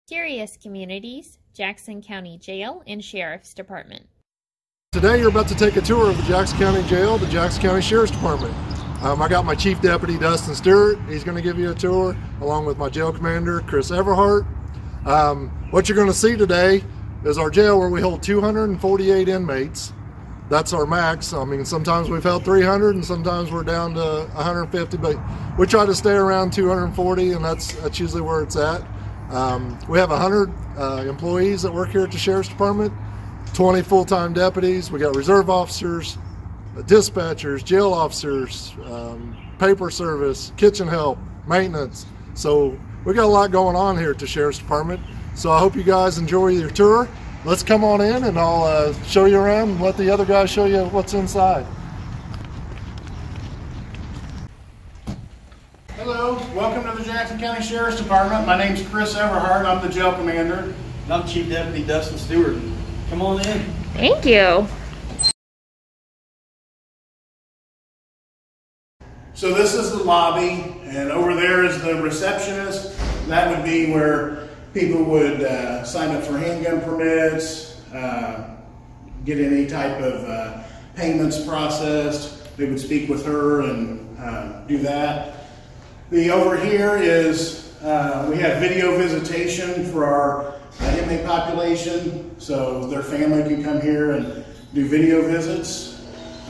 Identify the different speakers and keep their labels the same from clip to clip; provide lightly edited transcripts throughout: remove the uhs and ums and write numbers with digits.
Speaker 1: Serious Communities, Jackson County Jail and Sheriff's Department.
Speaker 2: Today you're about to take a tour of the Jackson County Jail, the Jackson County Sheriff's Department. I got my Chief Deputy, Dustin Stewart. He's going to give you a tour, along with my jail commander, Chris Everheart. What you're going to see today is our jail where we hold 248 inmates. That's our max. I mean, sometimes we've held 300 and sometimes we're down to 150, but we try to stay around 240, and that's usually where it's at. We have 100 employees that work here at the Sheriff's Department, 20 full-time deputies. We got reserve officers, dispatchers, jail officers, paper service, kitchen help, maintenance. So we got a lot going on here at the Sheriff's Department. So I hope you guys enjoy your tour. Let's come on in and I'll show you around and let the other guys show you what's inside.
Speaker 3: Hello, welcome to the Jackson County Sheriff's Department. My name's Chris Everheart. I'm the jail commander.
Speaker 4: And I'm Chief Deputy Dustin Stewart. Come on in.
Speaker 1: Thank you.
Speaker 3: So this is the lobby, and over there is the receptionist. That would be where people would sign up for handgun permits, get any type of payments processed. They would speak with her and do that. Over here is, we have video visitation for our inmate population, so their family can come here and do video visits.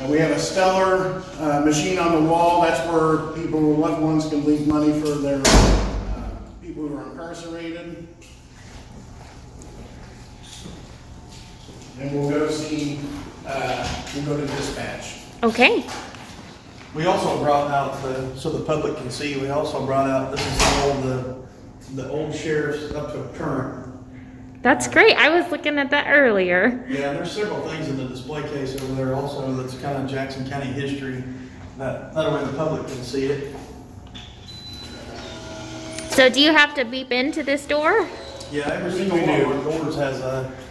Speaker 3: We have a stellar machine on the wall. That's where people, loved ones, can leave money for their people who are incarcerated. And we'll go see, we'll go to dispatch.
Speaker 1: Okay.
Speaker 4: We also brought out, so the public can see, we also brought out, this is all the old sheriffs up to current.
Speaker 1: That's great. I was looking at that earlier.
Speaker 4: Yeah, there's several things in the display case over there also that's kind of Jackson County history. That way the public can see it.
Speaker 1: So do you have to beep into this door?
Speaker 4: Yeah, every single one of our doors has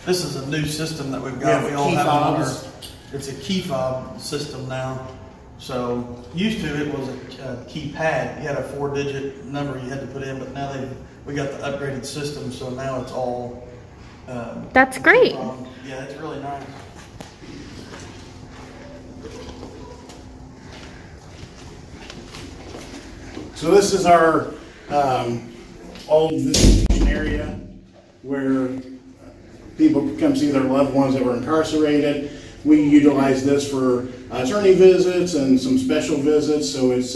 Speaker 4: this is a new system that we've got.
Speaker 3: We
Speaker 4: all have
Speaker 3: fobs.
Speaker 4: It's a key fob system now. So used to it was a keypad. You had a 4-digit number you had to put in, but now we got the upgraded system, so now it's all.
Speaker 1: That's great.
Speaker 4: Yeah, it's really nice.
Speaker 3: So this is our old visitation area where people can come see their loved ones that were incarcerated. We utilize this for attorney visits and some special visits, so it's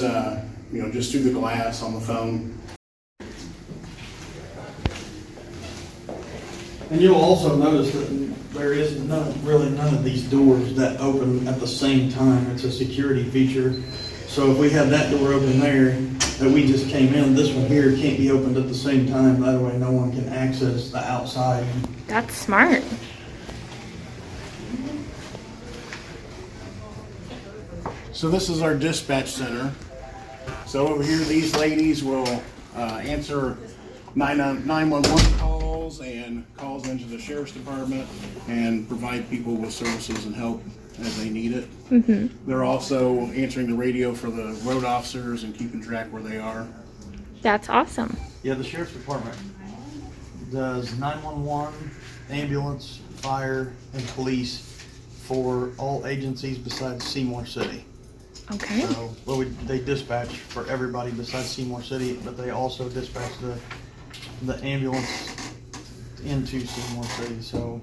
Speaker 3: just through the glass on the phone.
Speaker 4: And you'll also notice that there is really none of these doors that open at the same time. It's a security feature. So if we have that door open there that we just came in, this one here can't be opened at the same time. That way no one can access the outside.
Speaker 1: That's smart.
Speaker 3: So this is our dispatch center. So over here, these ladies will answer 911 calls and calls into the Sheriff's Department and provide people with services and help as they need it. Mm-hmm. They're also answering the radio for the road officers and keeping track where they are.
Speaker 1: That's awesome.
Speaker 4: Yeah, the Sheriff's Department does 911, ambulance, fire, and police for all agencies besides Seymour City.
Speaker 1: Okay.
Speaker 4: So, they dispatch for everybody besides Seymour City, but they also dispatch the ambulance into Seymour City. So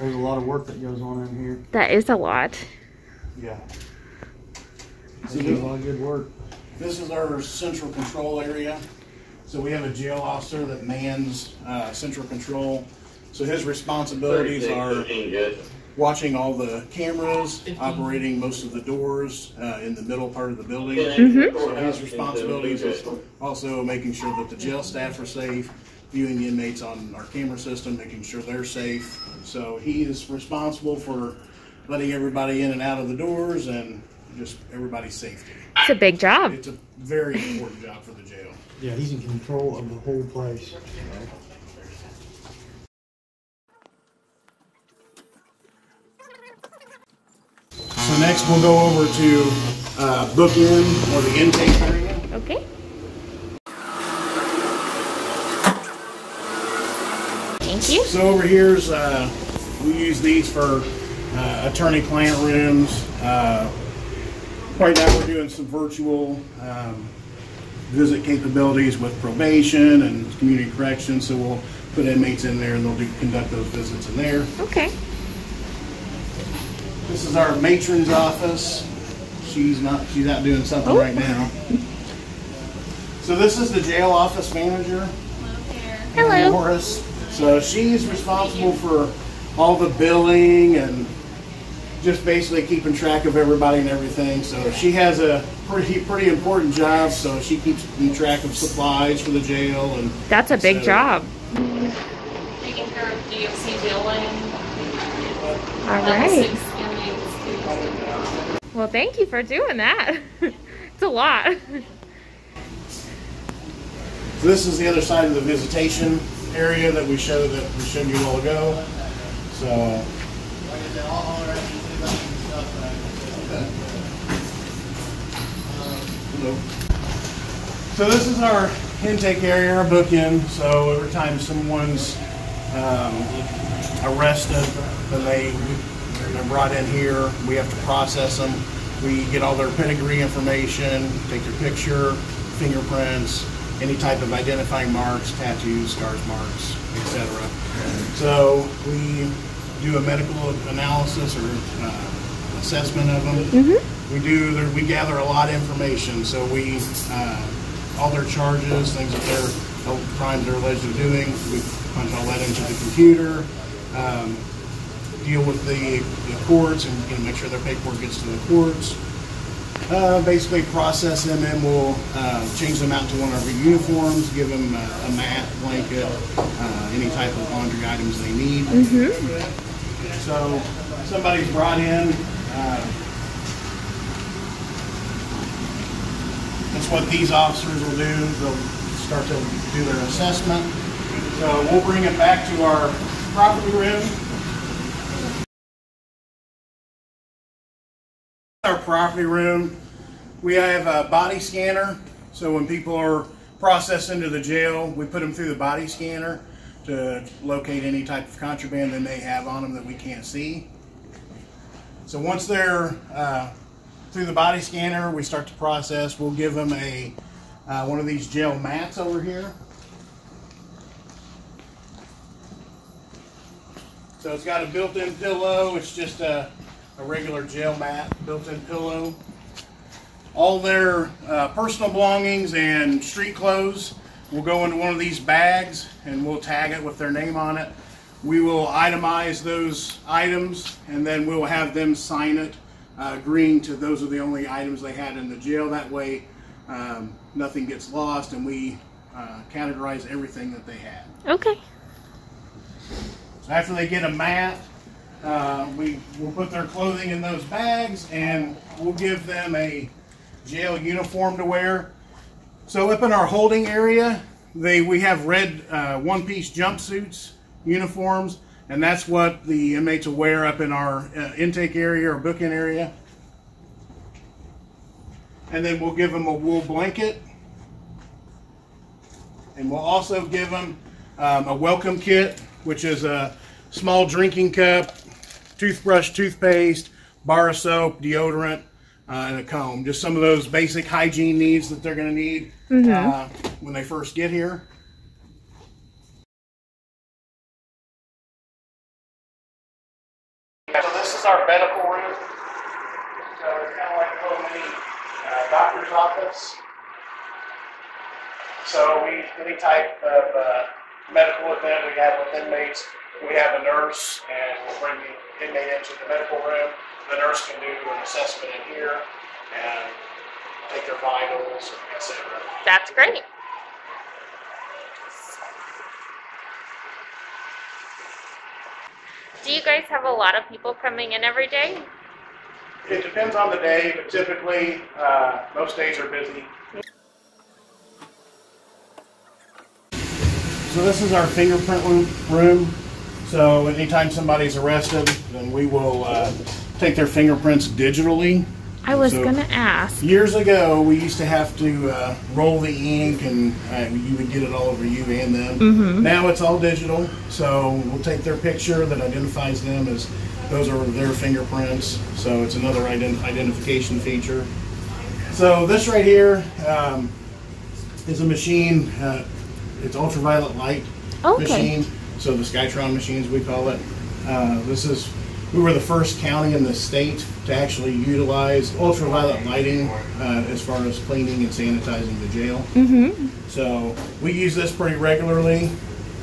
Speaker 4: there's a lot of work that goes on in here.
Speaker 1: That is a lot.
Speaker 4: Yeah. There's a lot of good work.
Speaker 3: This is our central control area. So we have a jail officer that mans central control. So his responsibilities are watching all the cameras, operating most of the doors in the middle part of the building. Mm-hmm. So his responsibilities is also making sure that the jail staff are safe, viewing the inmates on our camera system, making sure they're safe. So he is responsible for letting everybody in and out of the doors and just everybody's safety.
Speaker 1: It's a big job.
Speaker 3: It's a very important job for the jail.
Speaker 4: Yeah, he's in control of the whole place.
Speaker 3: So next we'll go over to book-in or the intake area.
Speaker 1: Okay. Thank you.
Speaker 3: So over here's, we use these for attorney-client rooms. Right now we're doing some virtual visit capabilities with probation and community corrections, so we'll put inmates in there and they'll conduct those visits in there.
Speaker 1: Okay.
Speaker 3: This is our matron's office. She's out doing something right now. So this is the jail office manager.
Speaker 1: Hello.
Speaker 3: Morris. So she's responsible for all the billing and just basically keeping track of everybody and everything. So she has a pretty important job. So she keeps track of supplies for the jail, and
Speaker 1: that's a big job.
Speaker 5: Taking care of DOC billing.
Speaker 1: All right. Well, thank you for doing that. It's a lot.
Speaker 3: So this is the other side of the visitation area that we showed you a while ago. So. So this is our intake area, our book-in. So every time someone's arrested, then they're brought in here. We have to process them. We get all their pedigree information, take their picture, fingerprints, any type of identifying marks, tattoos, scars, marks, etc. So we do a medical analysis or assessment of them. We gather a lot of information. So we all their charges, things that crimes they're alleged of doing. We punch all that into the computer. Deal with the courts and make sure their paperwork gets to the courts. Basically process them, and we'll change them out to one of our uniforms, give them a mat, blanket, any type of laundry items they need. So somebody's brought in. That's what these officers will do. They'll start to do their assessment. So we'll bring it back to our property room. Our property room, we have a body scanner. So when people are processed into the jail, we put them through the body scanner to locate any type of contraband they may have on them that we can't see. So once they're through the body scanner, we start to process. We'll give them a one of these jail mats over here. So it's got a built-in pillow. It's just a regular jail mat, built-in pillow. All their personal belongings and street clothes will go into one of these bags, and we'll tag it with their name on it. We will itemize those items, and then we'll have them sign it, agreeing to those are the only items they had in the jail. That way nothing gets lost, and we categorize everything that they had.
Speaker 1: Okay.
Speaker 3: So after they get a mat, we'll put their clothing in those bags, and we'll give them a jail uniform to wear. So up in our holding area, we have red one-piece jumpsuits, uniforms, and that's what the inmates will wear up in our intake area or book-in area. And then we'll give them a wool blanket, and we'll also give them a welcome kit, which is a small drinking cup, toothbrush, toothpaste, bar of soap, deodorant, and a comb. Just some of those basic hygiene needs that they're going to need when they first get here. So this is our medical room. So it's kind of like a little mini doctor's office. So any type of medical event we have with inmates, we have a nurse, and we'll bring the inmate into the medical room. The nurse can do an assessment in here and take their vitals, etc.
Speaker 1: That's great. Do you guys have a lot of people coming in every day?
Speaker 3: It depends on the day, but typically most days are busy. So this is our fingerprint room. So anytime somebody's arrested, then we will take their fingerprints digitally.
Speaker 1: I was
Speaker 3: So,
Speaker 1: gonna ask.
Speaker 3: years ago, we used to have to roll the ink, and you would get it all over you and them. Now it's all digital, so we'll take their picture that identifies them as those are their fingerprints. So it's another identification feature. So this right here is a machine. It's ultraviolet light machine. So the Skytron machines, we call it. We were the first county in the state to actually utilize ultraviolet lighting as far as cleaning and sanitizing the jail. So we use this pretty regularly.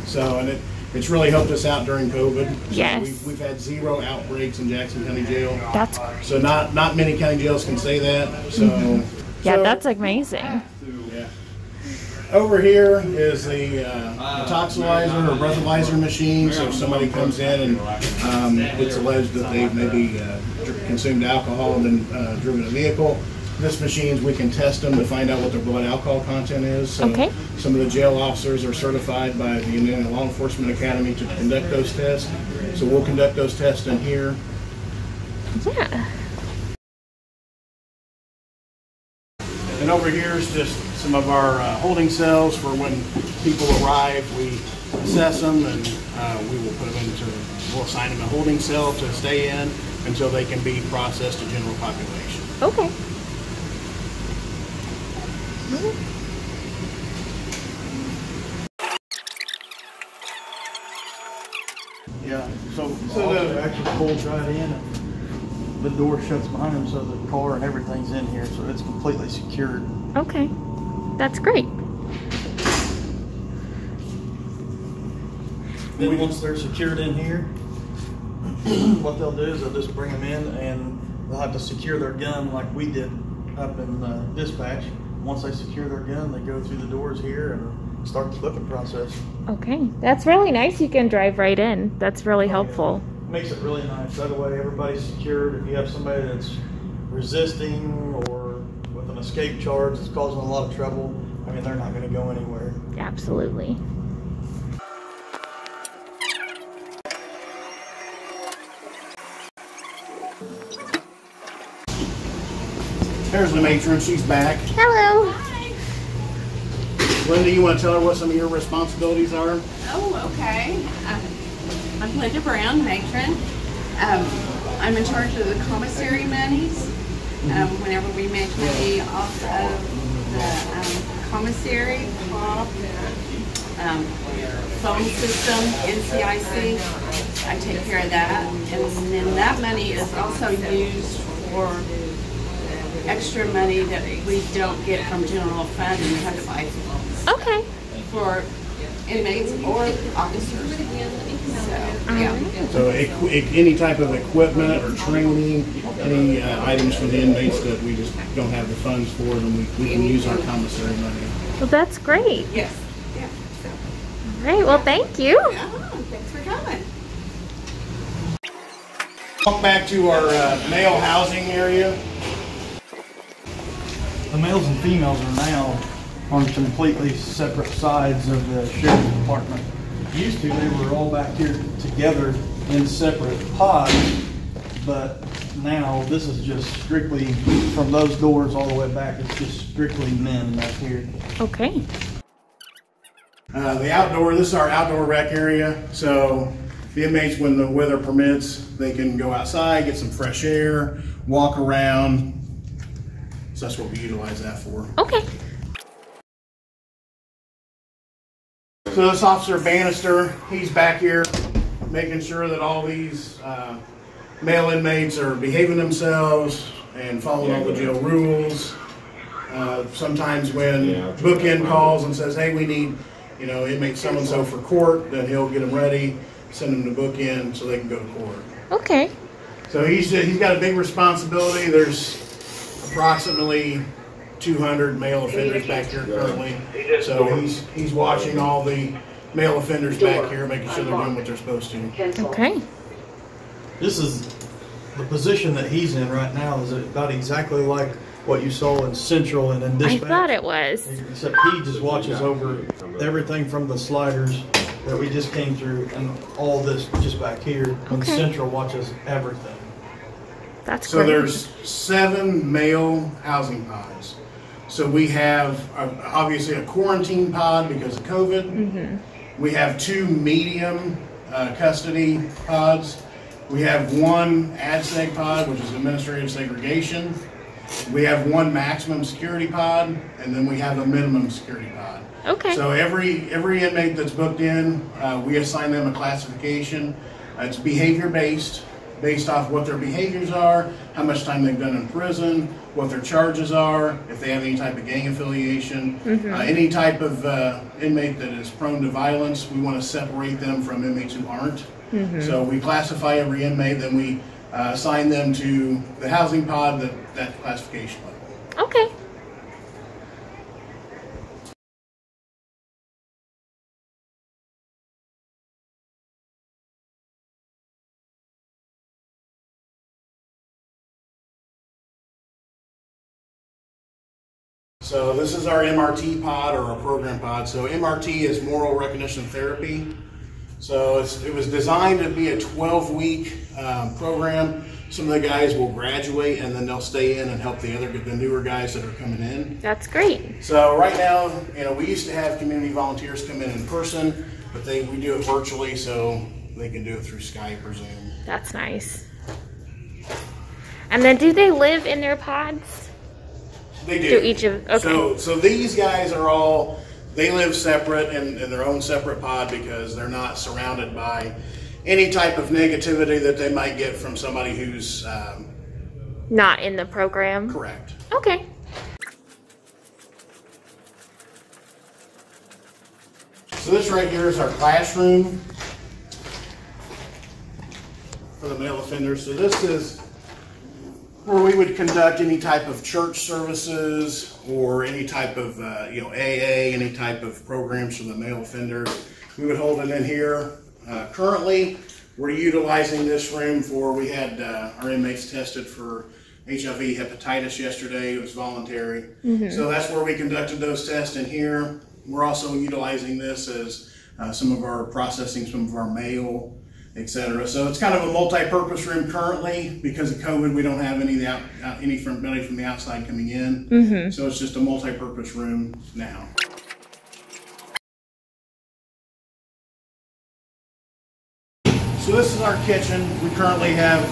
Speaker 3: So, and it's really helped us out during COVID.
Speaker 1: Yes.
Speaker 3: We've had 0 outbreaks in Jackson County Jail.
Speaker 1: That's
Speaker 3: So not many county jails can say that. So
Speaker 1: yeah, that's amazing.
Speaker 3: yeah. Over here is the toxilizer or breathalyzer machine. So if somebody comes in and it's alleged that they've maybe consumed alcohol and then driven a vehicle, this machines, we can test them to find out what their blood alcohol content is. So some of the jail officers are certified by the Indiana Law Enforcement Academy to conduct those tests. So we'll conduct those tests in here.
Speaker 1: Yeah.
Speaker 3: And over here is just some of our holding cells for when people arrive. We assess them, and we'll assign them a holding cell to stay in until they can be processed to general population.
Speaker 1: Okay.
Speaker 4: Yeah, so the officer actually pulls right in and the door shuts behind him, so the car and everything's in here, so it's completely secured.
Speaker 1: Okay. That's great.
Speaker 4: Then once they're secured in here, what they'll do is they'll just bring them in and they'll have to secure their gun like we did up in dispatch. Once they secure their gun, they go through the doors here and start the booking process.
Speaker 1: Okay. That's really nice. You can drive right in. That's really helpful.
Speaker 4: Makes it really nice. That way everybody's secured. If you have somebody that's resisting or with an escape charge that's causing a lot of trouble, I mean, they're not going to go anywhere.
Speaker 1: Absolutely.
Speaker 3: There's the matron. She's back.
Speaker 1: Hello.
Speaker 3: Linda, you want to tell her what some of your responsibilities are?
Speaker 6: Oh, okay. I'm Linda Brown, matron. I'm in charge of the commissary monies. Whenever we make money off of the commissary, phone system, NCIC, I take care of that. And then that money is also used for extra money that we don't get from general fund, and we have to buy
Speaker 1: Okay.
Speaker 6: for inmates or officers. So, yeah.
Speaker 3: So any type of equipment or training, any items for the inmates that we just don't have the funds for, then we can use our commissary money.
Speaker 1: Well, that's great.
Speaker 6: Yes. Yeah. So,
Speaker 1: All right. Well, thank you.
Speaker 6: thanks for coming.
Speaker 3: Walk back to our male housing area.
Speaker 4: The males and females are now on completely separate sides of the sheriff's department. Used to, they were all back here together in separate pods, but now this is just strictly from those doors all the way back. It's just strictly men back here.
Speaker 1: Okay.
Speaker 3: The outdoor, this is our outdoor rec area. So the inmates, when the weather permits, they can go outside, get some fresh air, walk around. So that's what we utilize that for.
Speaker 1: Okay.
Speaker 3: So this Officer Bannister, he's back here making sure that all these male inmates are behaving themselves and following all the jail rules. Sometimes when bookend calls and says, hey, we need, inmate so-and-so for court, then he'll get them ready, send them to bookend so they can go to court.
Speaker 1: Okay.
Speaker 3: So he's got a big responsibility. There's approximately 200 male offenders back here currently. So he's watching all the male offenders back here, making sure they're doing what they're supposed to.
Speaker 1: Okay.
Speaker 4: This is the position that he's in right now is about exactly like what you saw in Central and in Dispatch.
Speaker 1: I thought it was.
Speaker 4: Except he just watches over everything from the sliders that we just came through and all this just back here. And
Speaker 1: Okay.
Speaker 4: Central watches everything.
Speaker 1: That's
Speaker 3: so
Speaker 1: great.
Speaker 3: there's 7 male housing pods. So we have obviously a quarantine pod because of COVID. We have 2 medium custody pods. We have 1 ad-seg pod, which is administrative segregation. We have 1 maximum security pod, and then we have a minimum security pod.
Speaker 1: Okay.
Speaker 3: So every inmate that's booked in, we assign them a classification. It's behavior-based, based off what their behaviors are, how much time they've done in prison, what their charges are, if they have any type of gang affiliation, any type of inmate that is prone to violence. We want to separate them from inmates who aren't. So we classify every inmate, then we assign them to the housing pod that classification level.
Speaker 1: Okay.
Speaker 3: So this is our Mrt pod, or our program pod. So Mrt is moral recognition therapy. So it was designed to be a 12-week program. Some of the guys will graduate and then they'll stay in and help the newer guys that are coming in.
Speaker 1: That's great.
Speaker 3: So right now, we used to have community volunteers come in person, but we do it virtually, so they can do it through Skype or Zoom.
Speaker 1: That's nice. And then do they live in their pods?
Speaker 3: They do.
Speaker 1: Okay.
Speaker 3: So these guys are they live separate in their own separate pod because they're not surrounded by any type of negativity that they might get from somebody who's
Speaker 1: not in the program?
Speaker 3: Correct.
Speaker 1: Okay.
Speaker 3: So this right here is our classroom for the male offenders. So this is where we would conduct any type of church services or any type of AA, any type of programs for the male offenders. We would hold it in here. Currently, we're utilizing this room we had our inmates tested for HIV hepatitis yesterday. It was voluntary. So that's where we conducted those tests in here. We're also utilizing this as some of our processing, some of our mail, etc. So it's kind of a multi-purpose room currently. Because of COVID, we don't have anybody from the outside coming in. So it's just a multi-purpose room now. So this is our kitchen. We currently have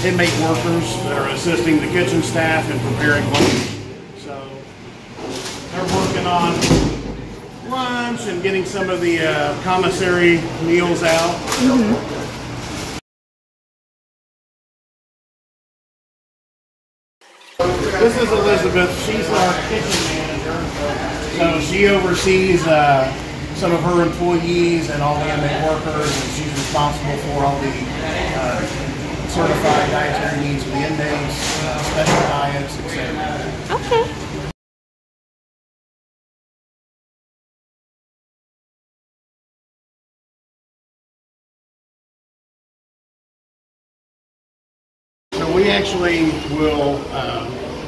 Speaker 3: inmate workers that are assisting the kitchen staff in preparing lunch. So they're working on lunch and getting some of the commissary meals out. This is Elizabeth. She's our kitchen manager. So she oversees some of her employees and all the inmate workers, and she's responsible for all the certified dietary needs of the inmates, special diets, etc.
Speaker 1: Okay.
Speaker 3: So we actually will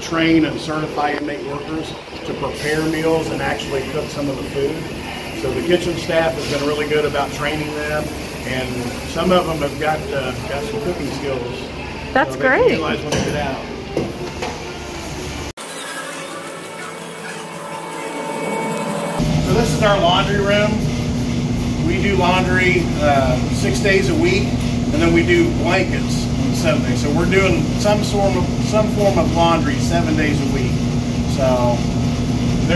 Speaker 3: train and certify inmate workers to prepare meals and actually cook some of the food. So the kitchen staff has been really good about training them, and some of them have got some cooking skills.
Speaker 1: That's
Speaker 3: so
Speaker 1: great.
Speaker 3: They can realize when they get out. So this is our laundry room. We do laundry 6 days a week, and then we do blankets on 7 days. So we're doing some form of laundry 7 days a week. So we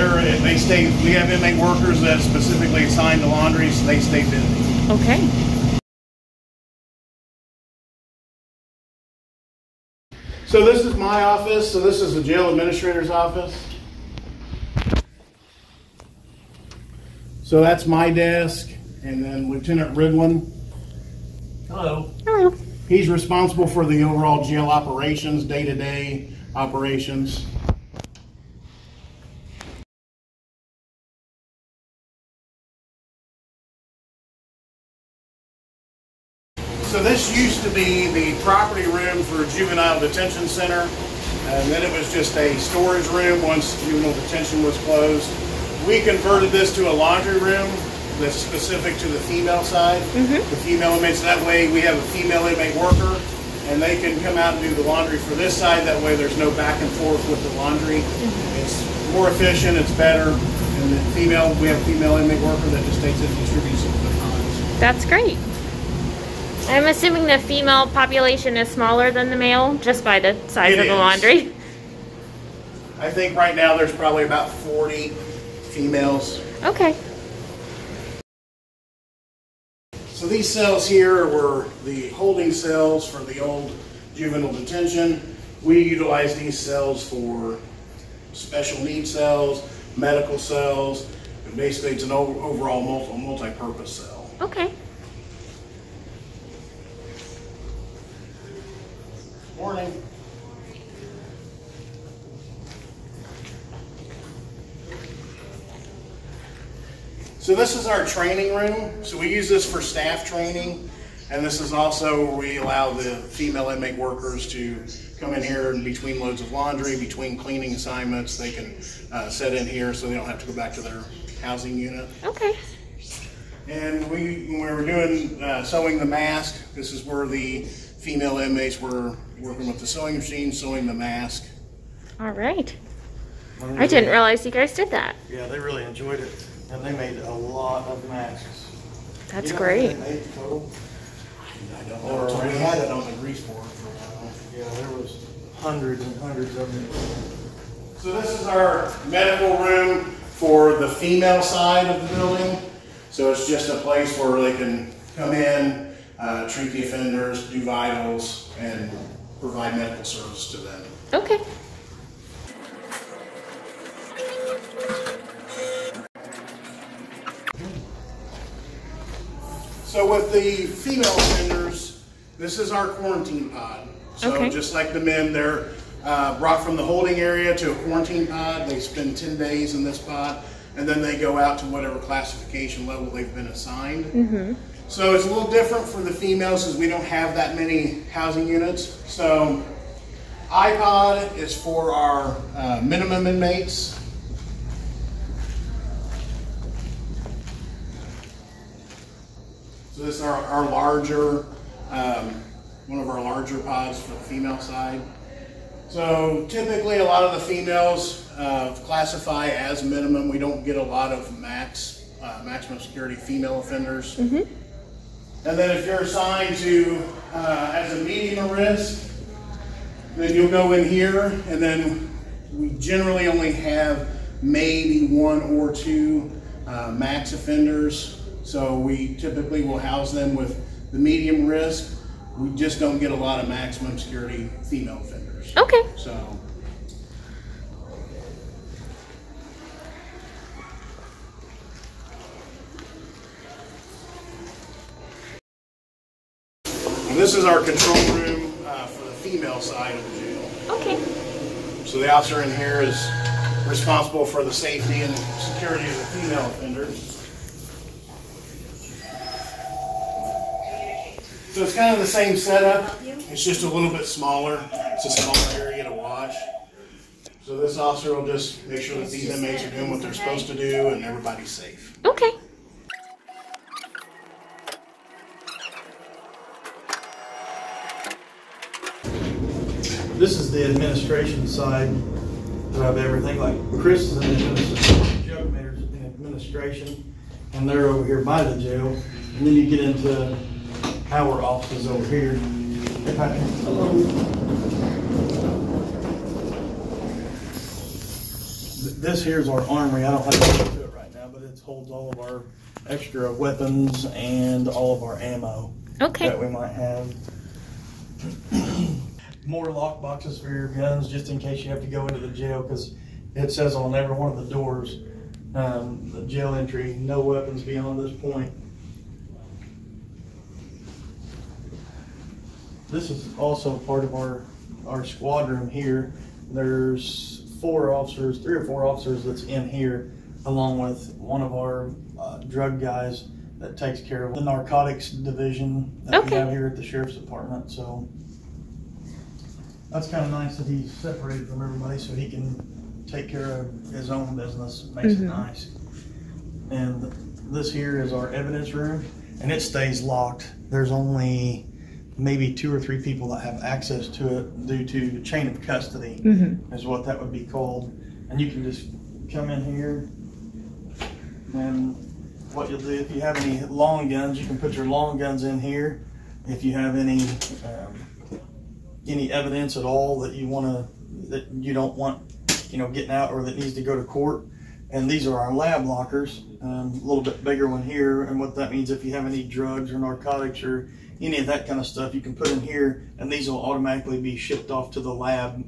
Speaker 3: have inmate workers that specifically assigned to laundry, so they stay busy.
Speaker 1: Okay.
Speaker 3: So this is my office. So this is the jail administrator's office. So that's my desk, and then Lieutenant Ridwin.
Speaker 4: Hello.
Speaker 1: Hello.
Speaker 3: He's responsible for the overall jail operations, day-to-day operations. So this used to be the property room for Juvenile Detention Center, and then it was just a storage room once Juvenile Detention was closed. We converted this to a laundry room that's specific to the female side, the female inmates. That way we have a female inmate worker, and they can come out and do the laundry for this side. That way there's no back and forth with the laundry. It's more efficient, it's better. And the female, we have a female inmate worker that just takes it and distributes it to the pods.
Speaker 1: That's great. I'm assuming the female population is smaller than the male, just by the size of the laundry.
Speaker 3: I think right now there's probably about 40 females.
Speaker 1: Okay.
Speaker 3: So these cells here were the holding cells for the old juvenile detention. We utilize these cells for special needs cells, medical cells, and basically it's an overall multi-purpose cell.
Speaker 1: Okay.
Speaker 3: Morning. So this is our training room. So we use this for staff training, and this is also where we allow the female inmate workers to come in here and between loads of laundry, between cleaning assignments, they can sit in here so they don't have to go back to their housing unit.
Speaker 1: Okay.
Speaker 3: And when we were doing sewing the mask, this is where the female inmates were working with the sewing machine, sewing the mask.
Speaker 1: All right. I didn't realize you guys did that.
Speaker 4: Yeah, they really enjoyed it, and they made a lot of masks.
Speaker 1: That's great.
Speaker 3: I don't know. We had it on the grease board for a while.
Speaker 4: Yeah, there was hundreds and hundreds of them.
Speaker 3: So this is our medical room for the female side of the building. So it's just a place where they can come in, treat the offenders, do vitals, and provide medical service to them.
Speaker 1: Okay.
Speaker 3: So with the female offenders, this is our quarantine pod. So just like the men, they're brought from the holding area to a quarantine pod. They spend 10 days in this pod, and then they go out to whatever classification level they've been assigned. So it's a little different for the females because we don't have that many housing units. So iPod is for our minimum inmates. So this is our larger, one of our larger pods for the female side. So typically a lot of the females classify as minimum. We don't get a lot of maximum security female offenders. And then if you're assigned to as a medium risk, then you'll go in here, and then we generally only have maybe 1 or 2 max offenders. So we typically will house them with the medium risk. We just don't get a lot of maximum security female offenders.
Speaker 1: Okay.
Speaker 3: So. And this is our control room for the female side of the jail.
Speaker 1: Okay.
Speaker 3: So the officer in here is responsible for the safety and security of the female offenders. So it's kind of the same setup. It's just a little bit smaller. It's a smaller area to watch. So this officer will just make sure that these inmates are doing what they're supposed to do and everybody's safe.
Speaker 1: Okay.
Speaker 4: This is the administration side of everything. Like Chris is in administration, Joe Commander's in administration, and they're over here by the jail. And then you get into our offices over here. Hello. This here's our armory. I don't have to go to it right now, but it holds all of our extra weapons and all of our ammo that we might have. More lock boxes for your guns, just in case you have to go into the jail, because it says on every one of the doors, the jail entry, no weapons beyond this point. This is also part of our squad room here. There's 3 or 4 officers that's in here, along with one of our drug guys that takes care of the narcotics division that we have here at the sheriff's department. So that's kind of nice that he's separated from everybody so he can take care of his own business. Makes it nice. And this here is our evidence room, and it stays locked. There's only maybe 2 or 3 people that have access to it due to the chain of custody, is what that would be called. And you can just come in here, and what you'll do, if you have any long guns, you can put your long guns in here. If you have any evidence at all that you don't want, getting out, or that needs to go to court. And these are our lab lockers, a little bit bigger one here. And what that means, if you have any drugs or narcotics or any of that kind of stuff, you can put in here, and these will automatically be shipped off to the lab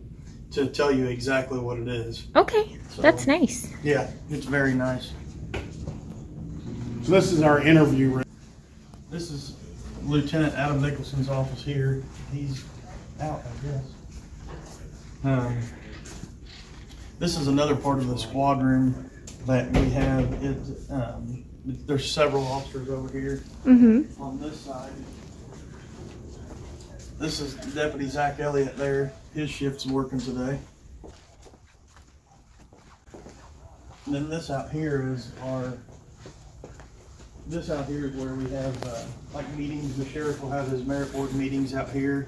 Speaker 4: to tell you exactly what it is.
Speaker 1: Okay, so, that's nice.
Speaker 4: Yeah, it's very nice.
Speaker 3: So this is our interview room.
Speaker 4: This is Lieutenant Adam Nicholson's office here. He's out, I guess. This is another part of the squad room that we have. There's several officers over here. On this side, this is Deputy Zach Elliott there. His shift's working today. And then this out here is where we have like meetings. The sheriff will have his merit board meetings out here.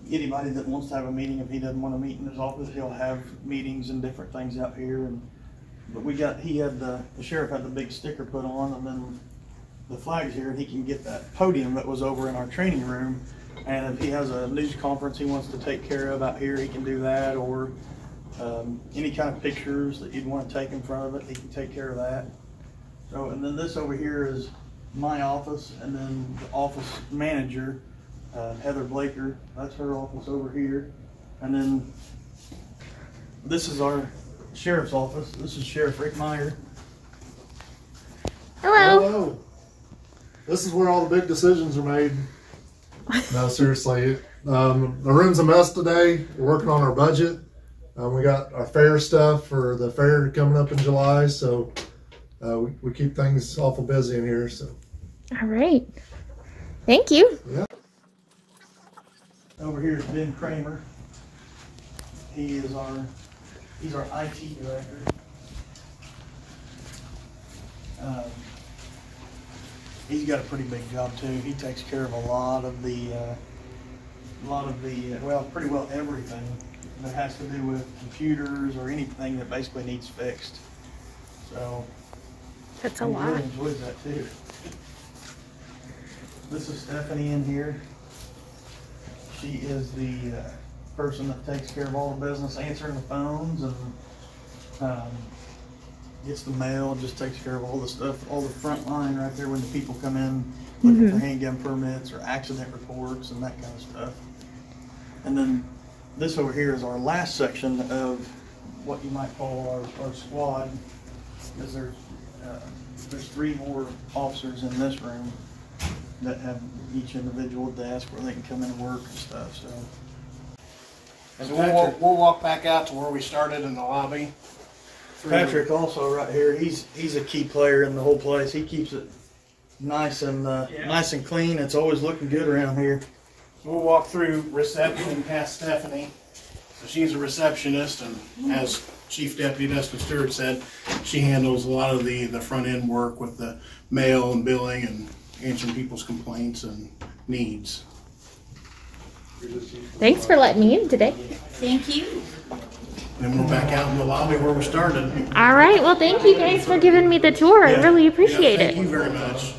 Speaker 4: Anybody that wants to have a meeting, if he doesn't want to meet in his office, he'll have meetings and different things out here. But the sheriff had the big sticker put on, and then the flags here, and he can get that podium that was over in our training room. And if he has a news conference he wants to take care of out here, he can do that, or any kind of pictures that you'd want to take in front of it, he can take care of that. So, and then this over here is my office, and then the office manager, Heather Blaker, that's her office over here. And then this is our sheriff's office. This is Sheriff Rick Myer.
Speaker 1: Hello.
Speaker 2: Hello. This is where all the big decisions are made. No, seriously. The room's a mess today. We're working on our budget. We got our fair stuff for the fair coming up in July, so we keep things awful busy in here. So.
Speaker 1: All right. Thank you.
Speaker 2: Yeah.
Speaker 4: Over here is Ben Cramer. He's our IT director. He's got a pretty big job too. He takes care of a lot of the well, pretty well everything that has to do with computers or anything that basically needs fixed. So
Speaker 1: that's a
Speaker 4: he
Speaker 1: lot.
Speaker 4: really enjoys that too. This is Stephanie in here. She is the person that takes care of all the business, answering the phones, and gets the mail, just takes care of all the stuff, all the front line right there when the people come in looking for handgun permits or accident reports and that kind of stuff. And then this over here is our last section of what you might call our squad, because there's 3 more officers in this room that have each individual desk where they can come in and work and stuff. So
Speaker 3: We'll walk back out to where we started in the lobby.
Speaker 4: Patrick also right here. He's a key player in the whole place. He keeps it nice and clean. It's always looking good around here.
Speaker 3: We'll walk through reception past Stephanie. So she's a receptionist, and as Chief Deputy Dustin Stewart said, she handles a lot of the front end work with the mail and billing and answering people's complaints and needs.
Speaker 1: Thanks for letting me in today.
Speaker 5: Thank you.
Speaker 3: And we're back out in the lobby where we started.
Speaker 1: All right. Well, thank you guys for giving me the tour. I really appreciate it.
Speaker 3: Thank you very much.